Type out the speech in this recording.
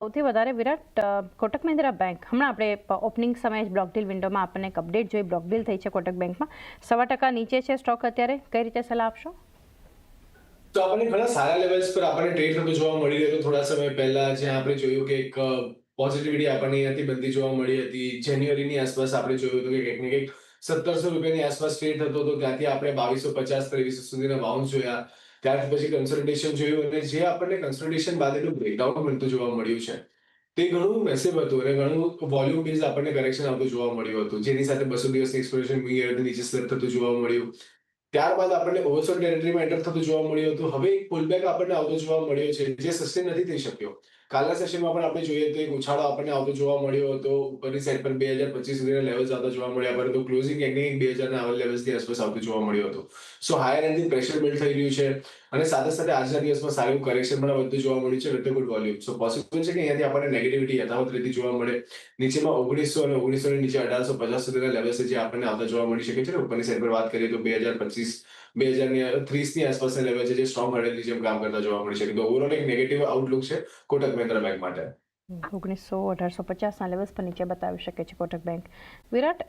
સૌથી વધારે વિરાટ કોટક મહિન્દ્રા બેંક હમણાં આપણે ઓપનિંગ સમયે જ બ્લોક ડીલ વિન્ડોમાં આપણને એક અપડેટ જોઈ બ્લોક ડીલ થઈ છે કોટક બેંકમાં 1.25% નીચે છે સ્ટોક અત્યારે કઈ રીતે સલાહ આપશો? તો આપણને ઘણા સારા લેવલ્સ પર આપણને ટ્રેડ થતો જોવા મળી રહ્યો હતો થોડા સમય પહેલા, જ્યાં આપણે જોયું કે એક પોઝિટિવિટી આપણને અહીંયાથી બનતી જોવા મળી હતી. જાન્યુઆરીની આસપાસ આપણે જોયું હતું કે કંઈક ને કંઈક 1700 રૂપિયાની આસપાસ ટ્રેડ થતો હતો, ત્યાંથી આપણે 2250 સુધીના બાઉન્સ જોયા. ત્યાર પછી કન્સોલિડેશન જોયું અને જે આપણને કન્સોલિડેશન બાદ એટલું બ્રેકડાઉન બનતું જોવા મળ્યું છે તે ઘણું મેસિવ હતું અને ઘણું વોલ્યુમ બેઝ આપણને કરેક્શન આવતું જોવા મળ્યું હતું, જેની સાથે 200 દિવસની એક્સપોઝર નીચે સ્લેબ થતું જોવા મળ્યું. ત્યારબાદ આપણને ઓવરસોલ્ડ ટેરેટરીમાં એન્ટર થતું જોવા મળ્યું હતું. હવે એક પુલબેક આપણને આવતો જોવા મળ્યો છે, જે સસ્ટેન નથી થઈ શક્યો. કાલના સેશનમાં પણ આપણે જોઈએ તો એક ઉછાળો આપણને આવતો જોવા મળ્યો હતો. ઉપરની સાઈડ પર 2025 સુધીના લેવલ્સ આવતા જોવા મળ્યા, પરંતુ ક્લોઝિંગ એક 2000 ના લેવલ્સની આસપાસ આવતું જોવા મળ્યું હતું. સો હાયર એન્ડથી પ્રેશર બિલ્ડ થઈ રહ્યું છે અને સાથે સાથે આજના દિવસમાં સારું કરેક્શન પણ વધતું જોવા મળ્યું છે with good volume. So possible છે કે અહીંયાથી આપણને નેગેટિવિટી યથાવત રહેતી જોવા મળે. નીચેમાં 1900 અને 1900 ની નીચે 1850 સુધીના લેવલ્સ જે આપણને આવતા જોવા મળી શકે છે. ઉપરની સાઈડ પર વાત કરીએ તો 2030 ની આસપાસના લેવલ છે, જે સ્ટ્રોંગ હર્ડલની જેમ કામ કરતા જોવા મળી શકે. તો ઓવરઓલ એક નેગેટિવ આઉટલુક છે કોટક મહિન્દ્રા બેંક માટે. 1900-1850 લેવલ્સ પર નીચે બતાવી શકે છે કોટક બેંક. વિરાટ,